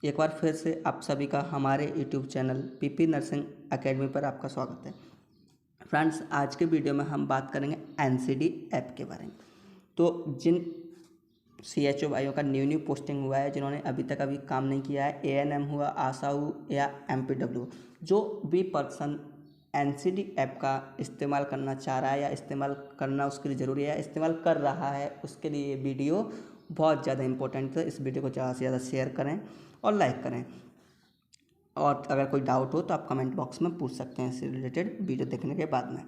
एक बार फिर से आप सभी का हमारे YouTube channel PP nursing academy पर आपका स्वागत है। फ्रेंड्स, आज के वीडियो में हम बात करेंगे एनसीडी ऐप के बारे में। तो जिन सीएचओ भाइयों का न्यू पोस्टिंग हुआ है, जिन्होंने अभी तक काम नहीं किया है, एएनएम हुआ, आशा या एमपीडब्ल्यू, जो भी पर्सन एनसीडी ऐप का इस्तेमाल करना चाह रहा है या इस्तेमाल करना उसके लिए ज़रूरी है, इस्तेमाल कर रहा है, उसके लिए ये वीडियो बहुत ज़्यादा इंपॉर्टेंट है। इस वीडियो को ज़्यादा से ज़्यादा शेयर करें और लाइक करें। और अगर कोई डाउट हो तो आप कमेंट बॉक्स में पूछ सकते हैं इससे रिलेटेड वीडियो देखने के बाद में।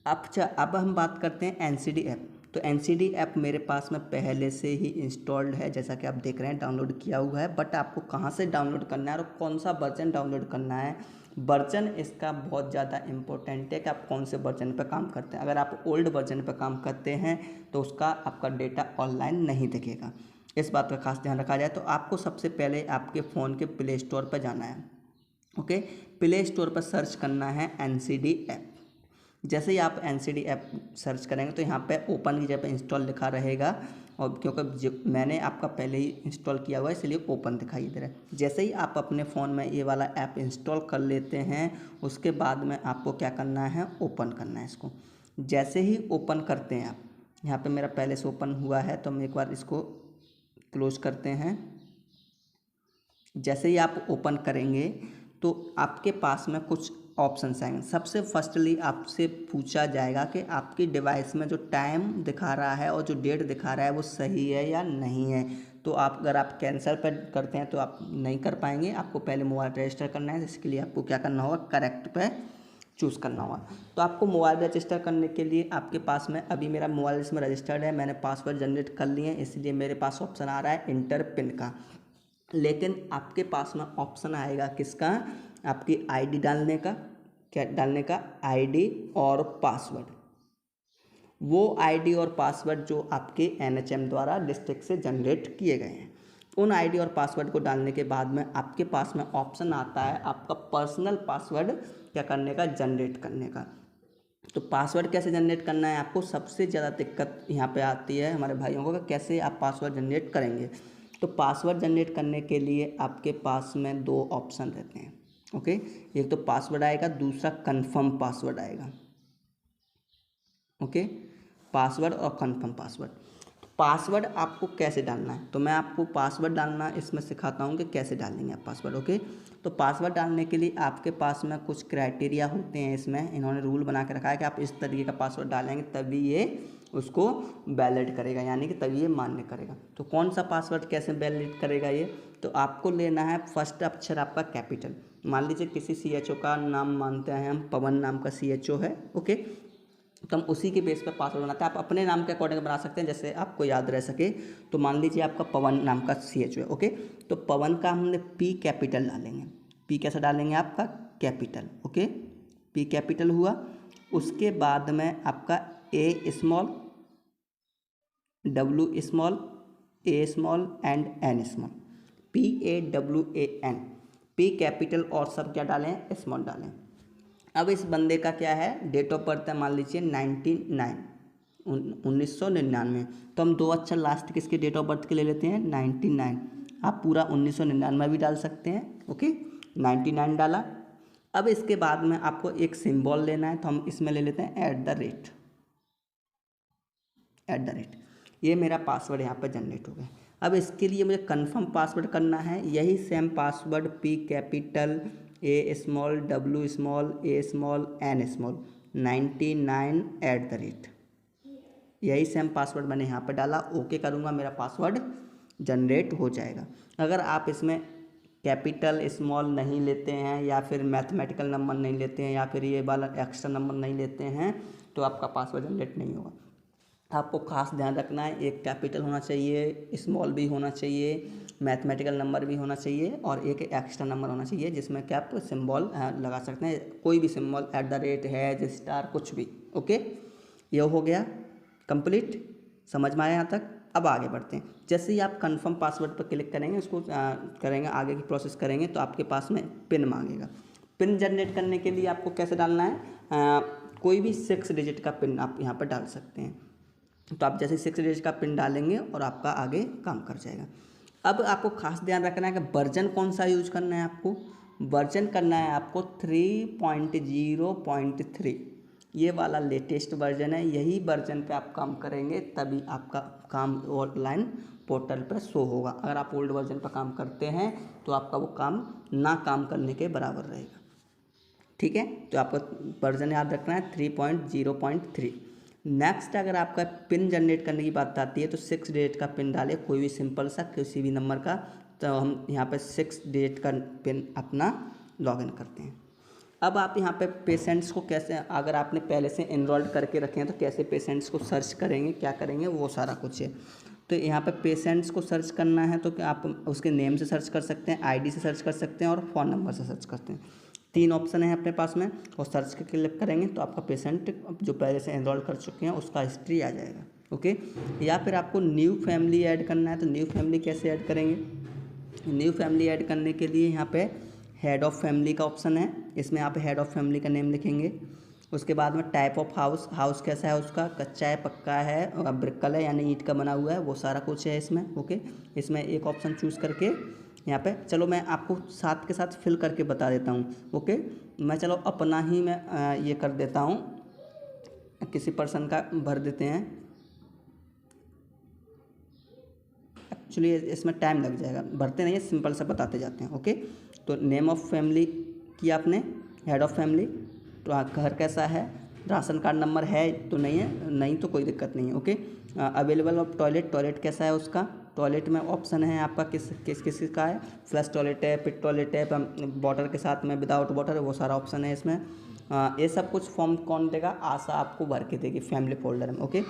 अब हम बात करते हैं एनसीडी ऐप। तो एनसीडी ऐप मेरे पास में पहले से ही इंस्टॉल्ड है, जैसा कि आप देख रहे हैं, डाउनलोड किया हुआ है। बट आपको कहाँ से डाउनलोड करना है और कौन सा वर्जन डाउनलोड करना है, वर्जन इसका बहुत ज़्यादा इंपॉर्टेंट है कि आप कौन से वर्जन पर काम करते हैं। अगर आप ओल्ड वर्जन पर काम करते हैं तो उसका आपका डेटा ऑनलाइन नहीं दिखेगा। इस बात का खास ध्यान रखा जाए। तो आपको सबसे पहले आपके फ़ोन के प्ले स्टोर पर जाना है। ओके, प्ले स्टोर पर सर्च करना है एनसीडी ऐप। जैसे ही आप एनसीडी ऐप सर्च करेंगे तो यहाँ पे ओपन की जगह पे इंस्टॉल लिखा रहेगा, और क्योंकि मैंने आपका पहले ही इंस्टॉल किया हुआ है इसलिए ओपन दिखाई दे रहा है। जैसे ही आप अपने फ़ोन में ये वाला ऐप इंस्टॉल कर लेते हैं, उसके बाद में आपको क्या करना है, ओपन करना है इसको। जैसे ही ओपन करते हैं आप, यहाँ पर मेरा पहले से ओपन हुआ है तो हम एक बार इसको क्लोज करते हैं। जैसे ही आप ओपन करेंगे तो आपके पास में कुछ ऑप्शंस आएंगे। सबसे फर्स्टली आपसे पूछा जाएगा कि आपकी डिवाइस में जो टाइम दिखा रहा है और जो डेट दिखा रहा है वो सही है या नहीं है। तो अगर आप कैंसिल पर करते हैं तो आप नहीं कर पाएंगे। आपको पहले मोबाइल रजिस्टर करना है, जिसके लिए आपको क्या करना होगा, करेक्ट पे चूज़ करना होगा। तो आपको मोबाइल रजिस्टर करने के लिए आपके पास में, अभी मेरा मोबाइल इसमें रजिस्टर्ड है, मैंने पासवर्ड जनरेट कर लिए, इसलिए मेरे पास ऑप्शन आ रहा है इंटर पिन का। लेकिन आपके पास में ऑप्शन आएगा किसका, आपकी आईडी डालने का। क्या डालने का, आईडी और पासवर्ड। वो आईडी और पासवर्ड जो आपके एनएचएम द्वारा डिस्ट्रिक्ट से जनरेट किए गए हैं, उन आईडी और पासवर्ड को डालने के बाद में आपके पास में ऑप्शन आता है आपका पर्सनल पासवर्ड क्या करने का, जनरेट करने का। तो पासवर्ड कैसे जनरेट करना है, आपको सबसे ज़्यादा दिक्कत यहाँ पे आती है हमारे भाइयों को, कैसे आप पासवर्ड जनरेट करेंगे। तो पासवर्ड जनरेट करने के लिए आपके पास में दो ऑप्शन रहते हैं। ओके, एक तो पासवर्ड आएगा, दूसरा कंफर्म पासवर्ड आएगा। ओके, पासवर्ड और कंफर्म पासवर्ड। पासवर्ड आपको कैसे डालना है, तो मैं आपको पासवर्ड डालना इसमें सिखाता हूँ कि कैसे डालेंगे आप पासवर्ड। ओके, तो पासवर्ड डालने के लिए आपके पास में कुछ क्राइटेरिया होते हैं। इसमें इन्होंने रूल बना के रखा है कि आप इस तरीके का पासवर्ड डालेंगे तभी ये उसको वैलिड करेगा, यानी कि तभी ये मान्य करेगा। तो कौन सा पासवर्ड कैसे वैलिड करेगा ये, तो आपको लेना है फर्स्ट अक्षर आपका कैपिटल। मान लीजिए किसी सीएचओ का नाम मानते हैं हम, पवन नाम का सीएचओ है। ओके, तो हम उसी के बेस पर पासवर्ड बनाते हैं। आप अपने नाम के अकॉर्डिंग बना सकते हैं, जैसे आपको याद रह सके। तो मान लीजिए आपका पवन नाम का सीएचओ है। ओके, तो पवन का हमने पी कैपिटल डालेंगे। पी कैसे डालेंगे, आपका कैपिटल। ओके, पी कैपिटल हुआ। उसके बाद में आपका A small, W small, A small and N small. PAWAN, P capital और सब क्या डालें, स्मॉल डालें। अब इस बंदे का क्या है, डेट ऑफ बर्थ है मान लीजिए 1999। तो हम दो अक्षर लास्ट किसके डेट ऑफ बर्थ के ले लेते हैं, 99। आप पूरा 1999 भी डाल सकते हैं। ओके, 99 डाला। अब इसके बाद में आपको एक सिंबल लेना है, तो हम इसमें ले लेते हैं @ ये मेरा पासवर्ड यहाँ पर जनरेट हो गया। अब इसके लिए मुझे कंफर्म पासवर्ड करना है। यही same password P capital, A small, W small, A small, N small, 99 @ यही सेम पासवर्ड मैंने यहाँ पर डाला। ओके करूँगा, मेरा पासवर्ड जनरेट हो जाएगा। अगर आप इसमें कैपिटल स्मॉल नहीं लेते हैं, या फिर मैथमेटिकल नंबर नहीं लेते हैं, या फिर ये वाला एक्स्ट्रा नंबर नहीं लेते हैं, तो आपका पासवर्ड जनरेट नहीं होगा। आपको खास ध्यान रखना है, एक कैपिटल होना चाहिए, स्मॉल भी होना चाहिए, मैथमेटिकल नंबर भी होना चाहिए, और एक एक्स्ट्रा नंबर होना चाहिए जिसमें कि आप सिंबल लगा सकते हैं, कोई भी सिंबल, @ है, स्टार, कुछ भी। ओके, ये हो गया कंप्लीट। समझ में आया यहाँ तक। अब आगे बढ़ते हैं। जैसे ही आप कंफर्म पासवर्ड पर क्लिक करेंगे, उसको करेंगे, आगे की प्रोसेस करेंगे, तो आपके पास में पिन मांगेगा। पिन जनरेट करने के लिए आपको कैसे डालना है, कोई भी 6 डिजिट का पिन आप यहाँ पर डाल सकते हैं। तो आप जैसे 6 डिजिट का पिन डालेंगे और आपका आगे काम कर जाएगा। अब आपको खास ध्यान रखना है कि वर्जन कौन सा यूज करना है आपको। वर्जन करना है आपको 3.0.3, ये वाला लेटेस्ट वर्जन है। यही वर्जन पे आप काम करेंगे तभी आपका काम ऑनलाइन पोर्टल पर शो होगा। अगर आप ओल्ड वर्जन पर काम करते हैं तो आपका वो काम ना काम करने के बराबर रहेगा। ठीक है, तो आपको वर्जन याद रखना है 3.0.3। नेक्स्ट, अगर आपका पिन जनरेट करने की बात आती है तो 6 डिजिट का पिन डालिए, कोई भी सिंपल सा किसी भी नंबर का। तो हम यहाँ पे 6 डिजिट का पिन अपना लॉगिन करते हैं। अब आप यहाँ पे पेशेंट्स को कैसे, अगर आपने पहले से एनरोल्ड करके रखे हैं तो कैसे पेशेंट्स को सर्च करेंगे, क्या करेंगे, वो सारा कुछ है। तो यहाँ पे पेशेंट्स को सर्च करना है तो आप उसके नेम से सर्च कर सकते हैं, आईडी से सर्च कर सकते हैं और फ़ोन नंबर से सर्च करते हैं। 3 ऑप्शन है अपने पास में, और सर्च के क्लिक करेंगे तो आपका पेशेंट जो पहले से एनरोल कर चुके हैं उसका हिस्ट्री आ जाएगा। ओके, या फिर आपको न्यू फैमिली ऐड करना है तो न्यू फैमिली कैसे ऐड करेंगे। न्यू फैमिली ऐड करने के लिए यहाँ पे हेड ऑफ़ फैमिली का ऑप्शन है, इसमें आप हेड ऑफ़ फैमिली का नेम लिखेंगे। उसके बाद में टाइप ऑफ हाउस, हाउस कैसा है उसका, कच्चा है, पक्का है, ब्रिकल है यानी ईंट का बना हुआ है, वो सारा कुछ है इसमें। ओके, इसमें एक ऑप्शन चूज़ करके यहाँ पे, चलो मैं आपको साथ के साथ फिल करके बता देता हूँ। ओके, मैं चलो अपना ही मैं ये कर देता हूँ, किसी पर्सन का भर देते हैं। एक्चुअली इसमें टाइम लग जाएगा, भरते नहीं है, सिंपल सा बताते जाते हैं। ओके, तो नेम ऑफ़ फैमिली किया आपने, हेड ऑफ़ फैमिली, तो घर कैसा है, राशन कार्ड नंबर है तो नहीं है, नहीं तो कोई दिक्कत नहीं है। Okay, available of toilet, toilet कैसा है उसका, टॉयलेट में ऑप्शन है आपका किस का है, फ्लश टॉयलेट है, पिट टॉयलेट है, वाटर के साथ में, विदाउट वाटर है, वो सारा ऑप्शन है इसमें। ये सब कुछ फॉर्म कौन देगा, आशा आपको भर के देगी फैमिली फोल्डर में। ओके,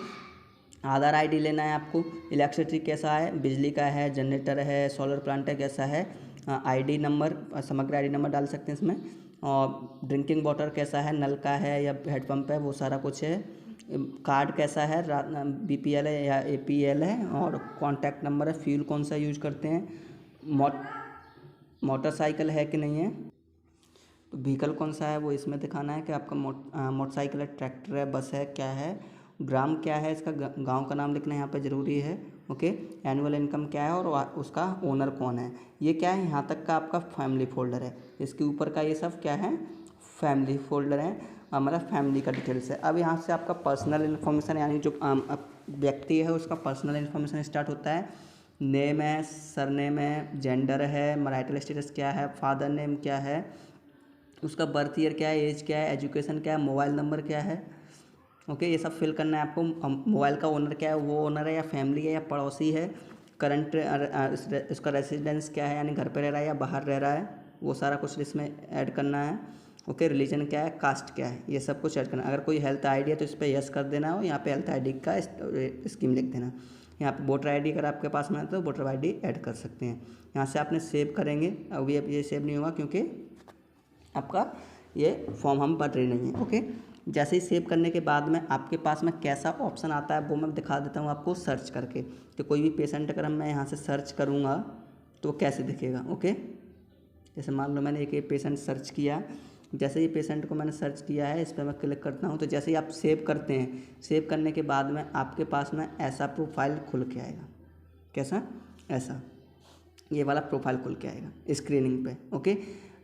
आधार आईडी लेना है आपको, इलेक्ट्रिसिटी कैसा है, बिजली का है, जनरेटर है, सोलर प्लांट है, कैसा है, आईडी नंबर, समग्र आईडी नंबर डाल सकते हैं इसमें। और ड्रिंकिंग वाटर कैसा है, नल का है या हेडपम्प है, वो सारा कुछ है। कार्ड कैसा है, बीपीएल है या एपीएल है, और कॉन्टैक्ट नंबर है, फ्यूल कौन सा यूज करते हैं, मोटरसाइकिल है कि नहीं है, तो व्हीकल कौन सा है वो इसमें दिखाना है कि आपका मोटरसाइकिल है, ट्रैक्टर है, बस है, क्या है, ग्राम क्या है इसका, गांव का नाम लिखना यहाँ पे ज़रूरी है। ओके, एनुअल इनकम क्या है और उसका ओनर कौन है। ये क्या है, यहाँ तक का आपका फैमिली फोल्डर है, इसके ऊपर का ये सब क्या है, फैमिली फोल्डर है, हमारा फैमिली का डिटेल्स है। अब यहाँ से आपका पर्सनल इन्फॉर्मेशन यानी जो व्यक्ति है उसका पर्सनल इन्फॉर्मेशन स्टार्ट होता है। नेम है, सरनेम है, जेंडर है, मैरिटल स्टेटस क्या है, फादर नेम क्या है, उसका बर्थ ईयर क्या है, एज क्या है, एजुकेशन क्या है, मोबाइल नंबर क्या है। ओके, ये सब फिल करना है आपको। मोबाइल का ओनर क्या है, वो ओनर है या फैमिली है या पड़ोसी है, करंट इसका रेसिडेंस क्या है यानी घर पे रह रहा है या बाहर रह रहा है, वो सारा कुछ इसमें ऐड करना है। ओके, रिलीजन क्या है, कास्ट क्या है, ये सब कुछ ऐड करना है। अगर कोई हेल्थ आईडी है तो इस पर यस कर देना हो, यहाँ पे हेल्थ आईडी का स्कीम लिख देना। यहाँ पे वोटर आईडी अगर आपके पास में है तो वोटर आईडी ऐड कर सकते हैं। यहाँ से आपने सेव करेंगे, अभी अब ये सेव नहीं होगा क्योंकि आपका ये फॉर्म हम भर रहे नहीं है। ओके, जैसे ही सेव करने के बाद में आपके पास में कैसा ऑप्शन आता है वो मैं दिखा देता हूँ आपको सर्च करके। तो कोई भी पेशेंट अगर मैं यहाँ से सर्च करूँगा तो कैसे दिखेगा। ओके, जैसे मान लो मैंने एक पेशेंट सर्च किया, जैसे ही पेशेंट को मैंने सर्च किया है इस पर मैं क्लिक करता हूँ तो जैसे ही आप सेव करते हैं, सेव करने के बाद में आपके पास में ऐसा प्रोफाइल खुल के आएगा। कैसा, ऐसा ये वाला प्रोफाइल खुल के आएगा स्क्रीनिंग पे। ओके,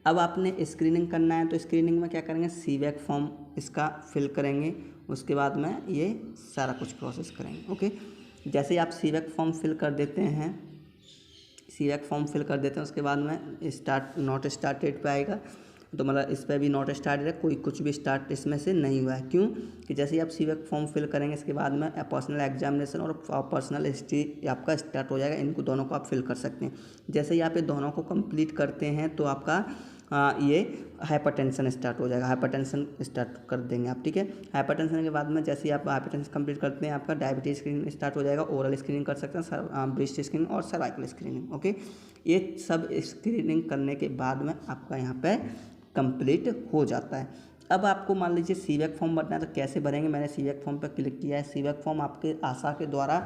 अब आपने स्क्रीनिंग करना है तो स्क्रीनिंग में क्या करेंगे, सीवैक फॉर्म इसका फिल करेंगे, उसके बाद में ये सारा कुछ प्रोसेस करेंगे। ओके, जैसे ही आप सीवैक फॉर्म फिल कर देते हैं, सीवैक फॉर्म फिल कर देते हैं उसके बाद में स्टार्ट नॉट स्टार्टेड पे आएगा। तो मतलब इस पर भी नॉट स्टार्टेड है, कोई कुछ भी स्टार्ट इसमें से नहीं हुआ है। क्यों कि जैसे ही आप सीवैक फॉर्म फिल करेंगे इसके बाद में पर्सनल एग्जामिनेशन और पर्सनल हिस्ट्री आपका स्टार्ट हो जाएगा। इनको दोनों को आप फिल कर सकते हैं। जैसे ही आप ये दोनों को कंप्लीट करते हैं तो आपका ये हाइपरटेंशन स्टार्ट हो जाएगा, हाइपरटेंशन स्टार्ट कर देंगे आप। ठीक है, हाइपरटेंशन के बाद में जैसे ही आप हाइपरटेंशन कंप्लीट करते हैं आपका डायबिटीज स्क्रीनिंग स्टार्ट हो जाएगा, ओरल स्क्रीनिंग कर सकते हैं, ब्रेस्ट स्क्रीनिंग और सर्वाइकल स्क्रीनिंग। ओके, ये सब स्क्रीनिंग करने के बाद में आपका यहाँ पे कंप्लीट हो जाता है। अब आपको मान लीजिए सीवैक फॉर्म भरना है तो कैसे भरेंगे। मैंने सीवैक फॉर्म पर क्लिक किया है। सीवैक फॉर्म आपके आशा के द्वारा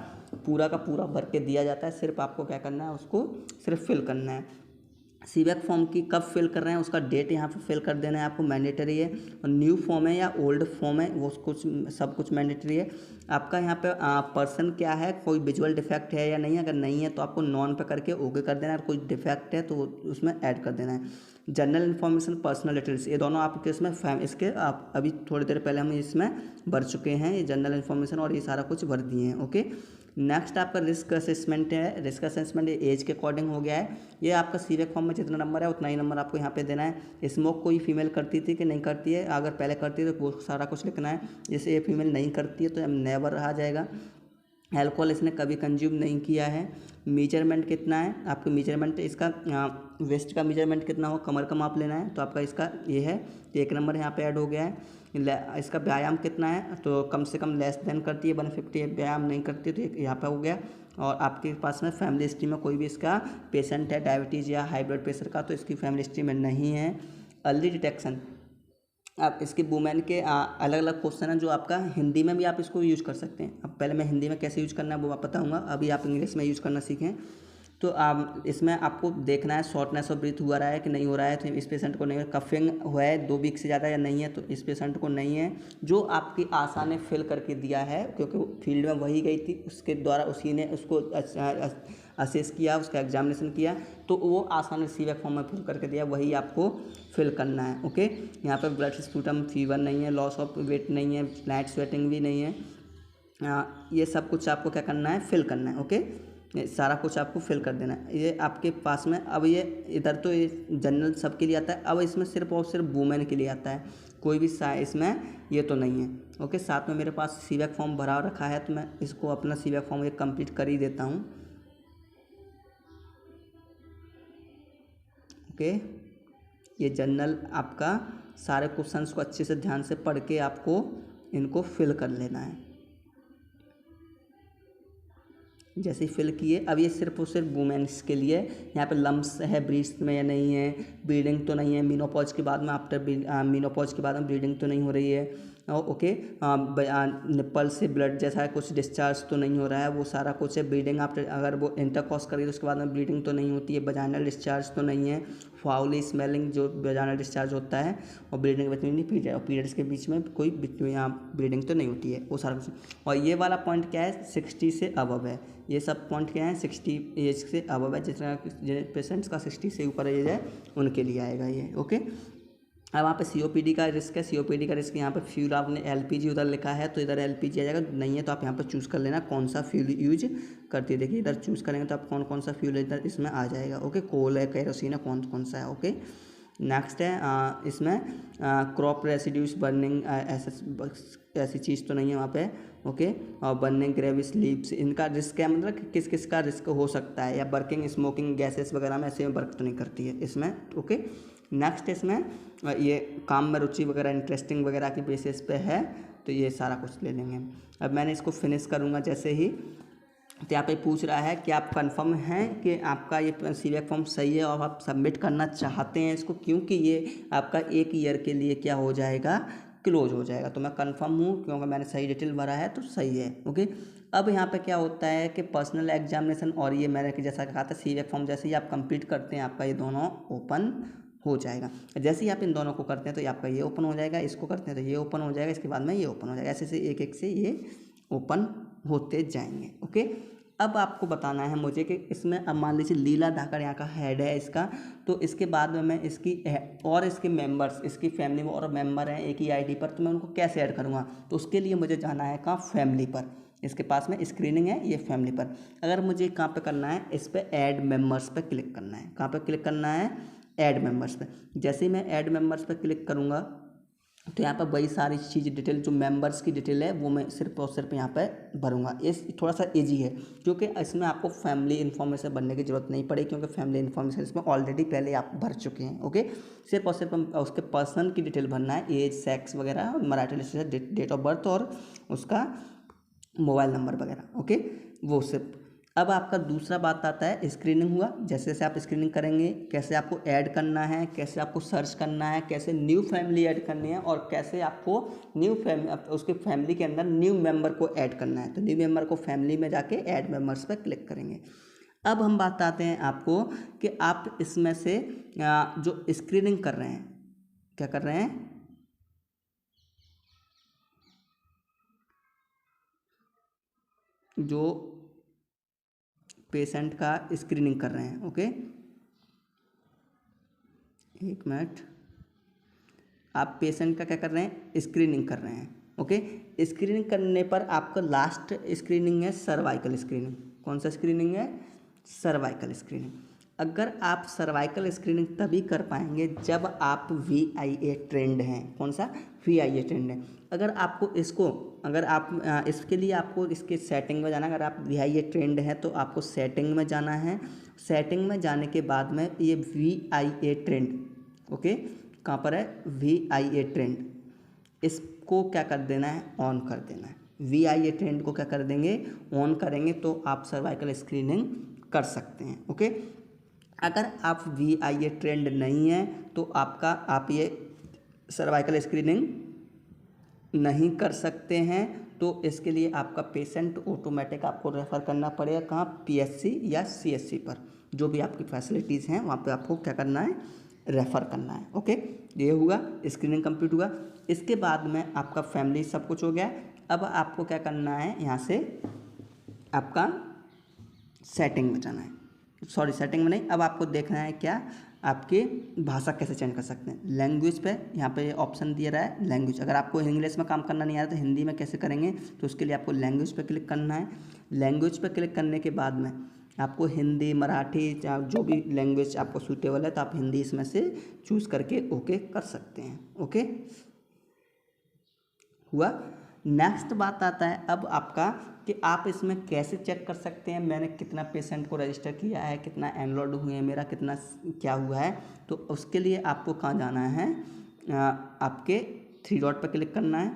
पूरा का पूरा भर के दिया जाता है, सिर्फ आपको क्या करना है, उसको सिर्फ फिल करना है। सीवैक फॉर्म की कब फिल कर रहे हैं उसका डेट यहाँ पे फिल कर देना है आपको, मैंडेटरी है। और न्यू फॉर्म है या ओल्ड फॉर्म है वो कुछ सब कुछ मैंडेटरी है। आपका यहाँ पे पर्सन क्या है, कोई विजुअल डिफेक्ट है या नहीं, अगर नहीं है तो आपको नॉन पे करके ओके कर देना है, कोई डिफेक्ट है तो उसमें ऐड कर देना है। जनरल इन्फॉर्मेशन, पर्सनल डिटेल्स, ये दोनों आपके इसमें इसके आप अभी थोड़ी देर पहले हम इसमें भर चुके हैं, ये जनरल इन्फॉर्मेशन और ये सारा कुछ भर दिए हैं। ओके, नेक्स्ट आपका रिस्क असेसमेंट है। रिस्क असेसमेंट एज के अकॉर्डिंग हो गया है। ये आपका सीवैक फॉर्म में जितना नंबर है उतना ही नंबर आपको यहाँ पे देना है। स्मोक कोई फीमेल करती थी कि नहीं करती है, अगर पहले करती है तो वो सारा कुछ लिखना है। जैसे ये फीमेल नहीं करती है तो नेवर आ जाएगा। अल्कोहल इसने कभी कंज्यूम नहीं किया है। मेजरमेंट कितना है आपका, मेजरमेंट इसका वेस्ट का मेजरमेंट कितना हो, कमर का माप लेना है तो आपका इसका ये है, तो 1 नंबर यहाँ पे ऐड हो गया है। इसका व्यायाम कितना है तो कम से कम लेस देन करती है 150, व्यायाम नहीं करती है तो यहाँ पे हो गया। और आपके पास में फैमिली हिस्ट्री में कोई भी इसका पेशेंट है डायबिटीज़ या हाई ब्लड प्रेशर का तो इसकी फैमिली हिस्ट्री में नहीं है। अर्ली डिटेक्शन, आप इसके वुमेन के अलग अलग क्वेश्चन हैं जो आपका हिंदी में भी आप इसको यूज कर सकते हैं। अब पहले मैं हिंदी में कैसे यूज करना है वो आप बताऊंगा, अभी आप इंग्लिश में यूज करना सीखें। तो इसमें आपको देखना है शॉर्टनेस ऑफ ब्रीथ हुआ रहा है कि नहीं हो रहा है, तो इस पेशेंट को नहीं है। कफिंग हुआ है 2 वीक से ज़्यादा या नहीं है तो इस पेशेंट को नहीं है। जो आपकी आशा ने फिल करके दिया है क्योंकि फील्ड में वही गई थी, उसके द्वारा उसी ने उसको असेस किया, उसका एग्जामिनेशन किया तो वो आशा ने सीवैक फॉर्म में फिल करके दिया, वही आपको फिल करना है। ओके, यहाँ पे ब्लड स्पूटम, फीवर नहीं है, लॉस ऑफ वेट नहीं है, नाइट स्वेटिंग भी नहीं है। ये सब कुछ आपको क्या करना है, फिल करना है। ओके, ये सारा कुछ आपको फिल कर देना है। ये आपके पास में अब ये इधर तो ये जनरल सबके लिए आता है, अब इसमें सिर्फ और सिर्फ वुमेन के लिए आता है, कोई भी इसमें ये तो नहीं है। ओके, साथ में मेरे पास सीवैक फॉर्म भरा रखा है तो मैं इसको अपना सीवैक फॉर्म ये कंप्लीट कर ही देता हूँ। ओके, ये जनरल आपका सारे क्वेश्चंस को अच्छे से ध्यान से पढ़ के आपको इनको फिल कर लेना है। जैसे फिल किए, अब ये सिर्फ और सिर्फ वुमेन्स के लिए। यहाँ पे लम्स है ब्रीस्ट में या नहीं है, ब्लीडिंग तो नहीं है, मीनोपॉज के बाद में मीनोपॉज के बाद में ब्लीडिंग तो नहीं हो रही है। ओके, निप्पल से ब्लड जैसा है कुछ डिस्चार्ज तो नहीं हो रहा है, वो सारा कुछ है। ब्लीडिंग आफ्टर, अगर वो इंटरकॉर्स करेगी तो उसके बाद में ब्लीडिंग तो नहीं होती है। वजाइनल डिस्चार्ज तो नहीं है। फाउली स्मेलिंग जो वजाइनल डिस्चार्ज होता है और ब्लीडिंग के बीच में नहीं, और पीरियड्स के बीच में कोई यहाँ ब्लीडिंग तो नहीं होती है, वो सारा कुछ। और ये वाला पॉइंट क्या है, 60 से अबव है। ये सब पॉइंट क्या है, 60 एज से अबव है। जितना पेशेंट्स का 60 से ऊपर एज है उनके लिए आएगा ये। ओके, अब वहाँ पे COPD का रिस्क है। COPD का रिस्क यहाँ पे फ्यूल, आपने LPG उधर लिखा है तो इधर LPG आ जाएगा, नहीं है तो आप यहाँ पर चूज़ कर लेना कौन सा फ्यूल यूज करती है। देखिए इधर चूज़ करेंगे तो आप कौन कौन सा फ्यूल इधर इसमें आ जाएगा। ओके, कोल है, केरोसिन है, कौन कौन सा है। ओके, नेक्स्ट है इसमें क्रॉप रेसिड्यूज बर्निंग, ऐसी चीज़ तो नहीं है वहाँ पे। ओके, और बर्निंग ग्रेविस लीव्स, इनका रिस्क है, मतलब किस किस का रिस्क हो सकता है, या वर्किंग स्मोकिंग गैसेस वगैरह में ऐसे में वर्क तो नहीं करती है इसमें। ओके, नेक्स्ट इसमें ये काम में रुचि वगैरह, इंटरेस्टिंग वगैरह की बेसिस पे है तो ये सारा कुछ ले लेंगे। अब मैंने इसको फिनिश करूँगा जैसे ही, तो यहाँ पे पूछ रहा है कि आप कंफर्म हैं कि आपका ये सीवैक फॉर्म सही है और आप सबमिट करना चाहते हैं इसको, क्योंकि ये आपका 1 ईयर के लिए क्या हो जाएगा, क्लोज हो जाएगा। तो मैं कंफर्म हूँ क्योंकि मैंने सही डिटेल भरा है तो सही है। ओके, अब यहाँ पे क्या होता है कि पर्सनल एग्जामिनेशन और ये मैंने जैसा कहा था सीवैक फॉर्म जैसे ही आप कंप्लीट करते हैं आपका ये दोनों ओपन हो जाएगा। जैसे ही आप इन दोनों को करते हैं तो आपका ये ओपन हो जाएगा, इसको करते हैं तो ये ओपन हो जाएगा, इसके बाद में ये ओपन हो जाएगा, ऐसे से एक एक से ये ओपन होते जाएंगे। ओके, अब आपको बताना है मुझे कि इसमें अब मान लीजिए लीला धाकड़ यहाँ का हेड है इसका, तो इसके बाद में मैं इसकी और इसके मेंबर्स, इसकी फैमिली में और मेंबर हैं एक ही आईडी पर, तो मैं उनको कैसे ऐड करूँगा, तो उसके लिए मुझे जाना है कहाँ, फैमिली पर। इसके पास में स्क्रीनिंग है ये फैमिली पर। अगर मुझे कहाँ पे करना है, इस पर ऐड मेंबर्स पर क्लिक करना है। कहाँ पर क्लिक करना है, ऐड मेंबर्स पे। जैसे ही मैं ऐड मेंबर्स पे क्लिक करूँगा तो यहाँ पर वही सारी चीज़ डिटेल जो मेंबर्स की डिटेल है वो मैं सिर्फ और सिर्फ यहाँ पे भरूँगा। इस थोड़ा सा इजी है क्योंकि इसमें आपको फैमिली इन्फॉर्मेशन भरने की ज़रूरत नहीं पड़ेगी, क्योंकि फैमिली इन्फॉर्मेशन इसमें ऑलरेडी पहले आप भर चुके हैं। ओके, सिर्फ और सिर्फ उसके पर्सन की डिटेल भरना है, एज, सेक्स वगैरह, Marathi literature, date of birth और उसका मोबाइल नंबर वगैरह। ओके, वो सिर्फ। अब आपका दूसरा बात आता है स्क्रीनिंग हुआ। जैसे जैसे आप स्क्रीनिंग करेंगे, कैसे आपको ऐड करना है, कैसे आपको सर्च करना है, कैसे न्यू फैमिली ऐड करनी है और कैसे आपको न्यू फैमिली उसके फैमिली के अंदर न्यू मेंबर को ऐड करना है। तो न्यू मेंबर को फैमिली में जाके ऐड मेंबर्स पर क्लिक करेंगे। अब हम बात आते हैं आपको कि आप इसमें से जो स्क्रीनिंग कर रहे हैं, क्या कर रहे हैं, जो पेशेंट का स्क्रीनिंग कर रहे हैं। ओके, एक मिनट, आप पेशेंट का क्या कर रहे हैं, स्क्रीनिंग कर रहे हैं। ओके, स्क्रीनिंग करने पर आपका लास्ट स्क्रीनिंग है सर्वाइकल स्क्रीनिंग। कौन सा स्क्रीनिंग है, सर्वाइकल स्क्रीनिंग। अगर आप सर्वाइकल स्क्रीनिंग तभी कर पाएंगे जब आप VIA ट्रेंड हैं। कौन सा, VIA ट्रेंड है। अगर आपको इसको, अगर आप इसके लिए आपको इसके सेटिंग में जाना है। अगर आप VIA ट्रेंड है तो आपको सेटिंग में जाना है। सेटिंग में जाने के बाद में ये VIA ट्रेंड, ओके, कहाँ पर है, VIA ट्रेंड, इसको क्या कर देना है, ऑन कर देना है। VIA ट्रेंड को क्या कर देंगे, ऑन करेंगे तो आप सर्वाइकल स्क्रीनिंग कर सकते हैं। ओके, अगर आप VIA ट्रेंड नहीं है तो आप ये सर्वाइकल स्क्रीनिंग नहीं कर सकते हैं। तो इसके लिए आपका पेशेंट ऑटोमेटिक आपको रेफ़र करना पड़ेगा, कहाँ, PSC या CSC पर, जो भी आपकी फैसिलिटीज़ हैं वहाँ पे आपको क्या करना है, रेफ़र करना है। ओके, ये हुआ, स्क्रीनिंग कंप्लीट हुआ। इसके बाद में आपका फैमिली सब कुछ हो गया। अब आपको क्या करना है, यहाँ से आपका सेटिंग में जाना है, सॉरी सेटिंग में नहीं, अब आपको देखना है क्या, आपकी भाषा कैसे चेंज कर सकते हैं। लैंग्वेज पे यहाँ पे ऑप्शन दिया रहा है लैंग्वेज। अगर आपको इंग्लिश में काम करना नहीं आ रहा तो हिंदी में कैसे करेंगे, तो उसके लिए आपको लैंग्वेज पे क्लिक करना है। लैंग्वेज पे क्लिक करने के बाद में आपको हिंदी, मराठी, जो भी लैंग्वेज आपको सूटेबल है तो आप हिंदी इसमें से चूज़ करके ओके कर सकते हैं। ओके, हुआ। नेक्स्ट बात आता है अब आपका कि आप इसमें कैसे चेक कर सकते हैं मैंने कितना पेशेंट को रजिस्टर किया है, कितना एनरोल्ड हुए हैं, मेरा कितना क्या हुआ है। तो उसके लिए आपको कहाँ जाना है, आपके 3 डॉट पर क्लिक करना है।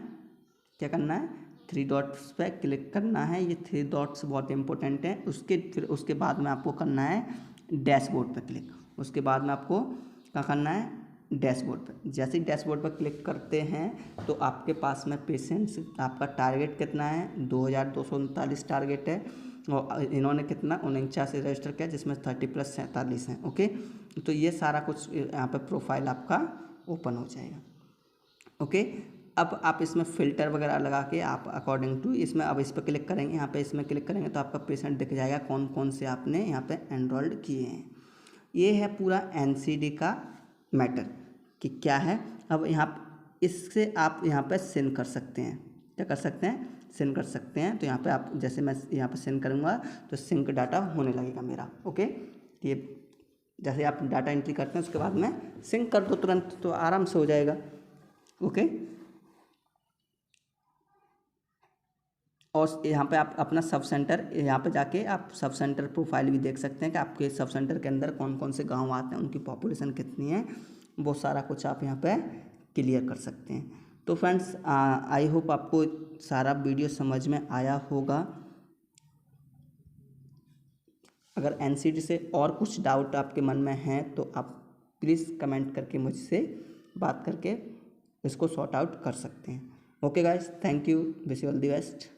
क्या करना है, 3 डॉट्स पे क्लिक करना है। ये 3 डॉट्स बहुत इंपॉर्टेंट है। फिर उसके बाद में आपको करना है डैशबोर्ड पर क्लिक। उसके बाद में आपको क्या करना है, डैशबोर्ड पर। जैसे ही डैशबोर्ड पर क्लिक करते हैं तो आपके पास में पेशेंट्स, आपका टारगेट कितना है, 2239 टारगेट है और इन्होंने कितना 49 रजिस्टर किया, जिसमें 30 + 47 हैं। ओके, तो ये सारा कुछ यहाँ पे प्रोफाइल आपका ओपन हो जाएगा। ओके, अब आप इसमें फ़िल्टर वगैरह लगा के आप अकॉर्डिंग टू इसमें, अब इस पर क्लिक करेंगे, यहाँ पे इसमें क्लिक करेंगे तो आपका पेशेंट दिख जाएगा कौन कौन से आपने यहाँ पे एनरोल्ड किए हैं। ये है पूरा NCD का मैटर कि क्या है। अब यहाँ इससे आप यहाँ पे सेंड कर सकते हैं, क्या कर सकते हैं, सेंड कर सकते हैं। तो यहाँ पे आप, जैसे मैं यहाँ पे सेंड करूँगा तो सिंक डाटा होने लगेगा मेरा। ओके, ये जैसे आप डाटा एंट्री करते हैं उसके बाद में सिंक कर दो तुरंत, तो आराम से हो जाएगा। ओके, और यहाँ पे आप अपना सब सेंटर, यहाँ पे जाके आप सब सेंटर प्रोफाइल भी देख सकते हैं कि आपके सब सेंटर के अंदर कौन कौन से गांव आते हैं, उनकी पॉपुलेशन कितनी है, वो सारा कुछ आप यहाँ पे क्लियर कर सकते हैं। तो फ्रेंड्स, आई होप आपको सारा वीडियो समझ में आया होगा। अगर NCD से और कुछ डाउट आपके मन में है तो आप प्लीज़ कमेंट करके मुझसे बात करके इसको सॉर्ट आउट कर सकते हैं। Okay guys, thank you, wish you all the best.